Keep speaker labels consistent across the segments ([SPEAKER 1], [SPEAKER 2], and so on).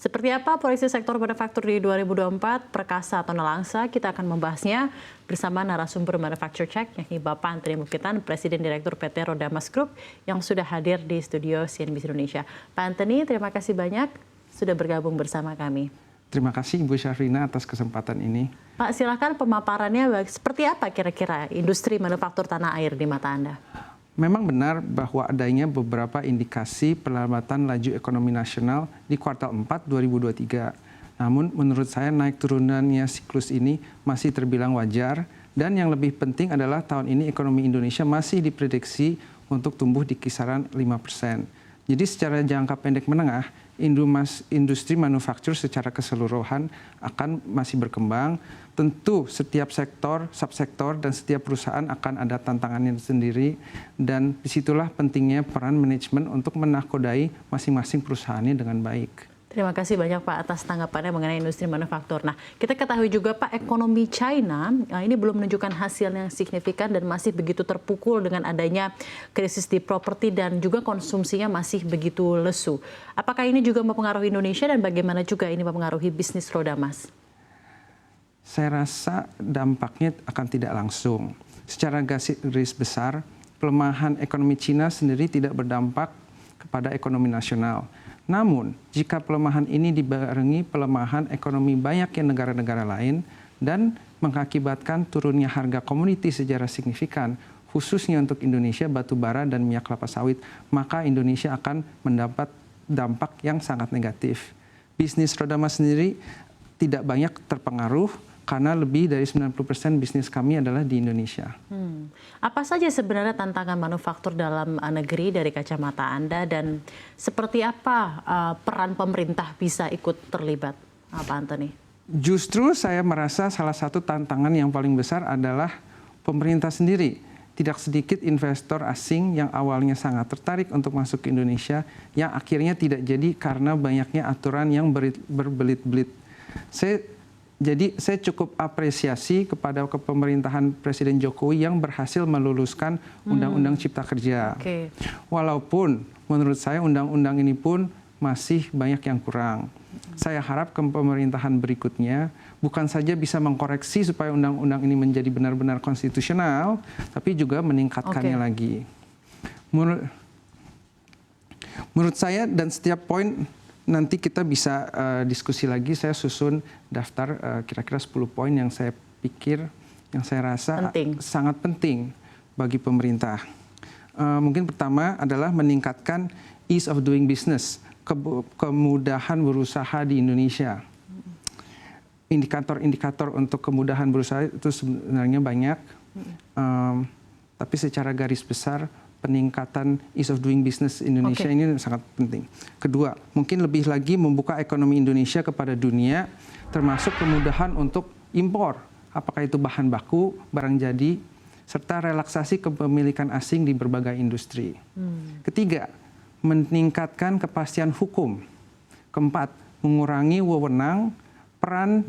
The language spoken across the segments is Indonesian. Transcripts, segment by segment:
[SPEAKER 1] Seperti apa proyeksi sektor manufaktur di 2024, perkasa atau nelangsa? Kita akan membahasnya bersama narasumber Manufacture Check, yakni Bapak Antony Mukhtar, Presiden Direktur PT Rodamas Group, yang sudah hadir di studio CNBC Indonesia. Pak Antony, terima kasih banyak sudah bergabung bersama kami.
[SPEAKER 2] Terima kasih Ibu Syafrina atas kesempatan ini.
[SPEAKER 1] Pak, silakan pemaparannya seperti apa kira-kira industri manufaktur tanah air di mata Anda?
[SPEAKER 2] Memang benar bahwa adanya beberapa indikasi perlambatan laju ekonomi nasional di kuartal 4 2023. Namun menurut saya naik turunannya siklus ini masih terbilang wajar, dan yang lebih penting adalah tahun ini ekonomi Indonesia masih diprediksi untuk tumbuh di kisaran 5%. Jadi secara jangka pendek menengah, industri manufaktur secara keseluruhan akan masih berkembang. Tentu setiap sektor, subsektor, dan setiap perusahaan akan ada tantangannya sendiri, dan disitulah pentingnya peran manajemen untuk menakodai masing-masing perusahaannya dengan baik.
[SPEAKER 1] Terima kasih banyak Pak atas tanggapannya mengenai industri manufaktur. Nah, kita ketahui juga Pak, ekonomi China ini belum menunjukkan hasil yang signifikan dan masih begitu terpukul dengan adanya krisis di properti dan juga konsumsinya masih begitu lesu. Apakah ini juga mempengaruhi Indonesia dan bagaimana juga ini mempengaruhi bisnis Rodamas?
[SPEAKER 2] Saya rasa dampaknya akan tidak langsung. Secara garis besar, pelemahan ekonomi Cina sendiri tidak berdampak kepada ekonomi nasional. Namun, jika pelemahan ini dibarengi pelemahan ekonomi banyak negara-negara lain dan mengakibatkan turunnya harga komoditi secara signifikan, khususnya untuk Indonesia, batu bara dan minyak kelapa sawit, maka Indonesia akan mendapat dampak yang sangat negatif. Bisnis Rodamas sendiri tidak banyak terpengaruh, karena lebih dari 90% bisnis kami adalah di Indonesia.
[SPEAKER 1] Apa saja sebenarnya tantangan manufaktur dalam negeri dari kacamata Anda, dan seperti apa peran pemerintah bisa ikut terlibat, Pak Antony?
[SPEAKER 2] Justru saya merasa salah satu tantangan yang paling besar adalah pemerintah sendiri. Tidak sedikit investor asing yang awalnya sangat tertarik untuk masuk ke Indonesia, yang akhirnya tidak jadi karena banyaknya aturan yang berbelit-belit. Jadi saya cukup apresiasi kepada pemerintahan Presiden Jokowi yang berhasil meluluskan Undang-Undang Cipta Kerja. Walaupun menurut saya undang-undang ini pun masih banyak yang kurang. Saya harap ke pemerintahan berikutnya bukan saja bisa mengkoreksi supaya undang-undang ini menjadi benar-benar konstitusional, tapi juga meningkatkannya lagi. Menurut saya, dan setiap poin nanti kita bisa diskusi lagi, saya susun daftar kira-kira 10 poin yang saya pikir, yang saya rasa sangat penting bagi pemerintah. Mungkin pertama adalah meningkatkan ease of doing business, kemudahan berusaha di Indonesia. Indikator-indikator untuk kemudahan berusaha itu sebenarnya banyak, tapi secara garis besar peningkatan ease of doing business Indonesia ini sangat penting. Kedua, mungkin lebih lagi membuka ekonomi Indonesia kepada dunia, termasuk kemudahan untuk impor, apakah itu bahan baku, barang jadi, serta relaksasi kepemilikan asing di berbagai industri. Ketiga, meningkatkan kepastian hukum. Keempat, mengurangi wewenang, peran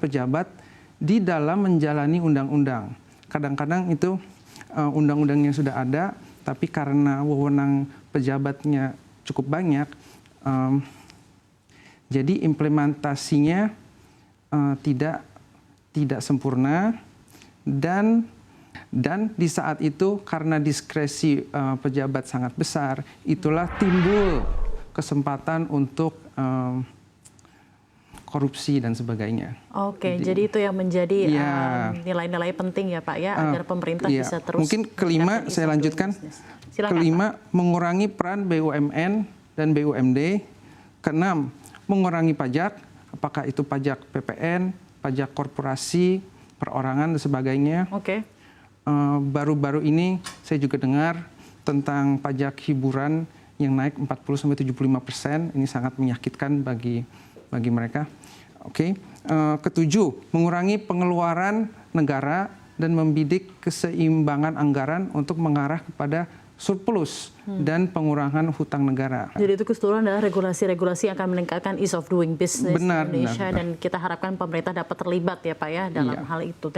[SPEAKER 2] pejabat di dalam menjalani undang-undang. Kadang-kadang itu undang-undang yang sudah ada, tapi karena wewenang pejabatnya cukup banyak, jadi implementasinya tidak sempurna, dan di saat itu karena diskresi pejabat sangat besar, itulah timbul kesempatan untuk korupsi dan sebagainya.
[SPEAKER 1] Jadi itu yang menjadi nilai-nilai penting ya Pak ya, agar pemerintah bisa terus.
[SPEAKER 2] Mungkin kelima saya lanjutkan. Kelima, mengurangi peran BUMN dan BUMD. Keenam, mengurangi pajak, apakah itu pajak PPN, pajak korporasi, perorangan dan sebagainya. Baru-baru ini saya juga dengar tentang pajak hiburan yang naik 40-75%. Ini sangat menyakitkan bagi mereka. Ketujuh, mengurangi pengeluaran negara dan membidik keseimbangan anggaran untuk mengarah kepada surplus dan pengurangan hutang negara.
[SPEAKER 1] Jadi itu keseluruhan adalah regulasi-regulasi yang akan meningkatkan ease of doing business Indonesia, dan kita harapkan pemerintah dapat terlibat ya Pak ya dalam hal itu.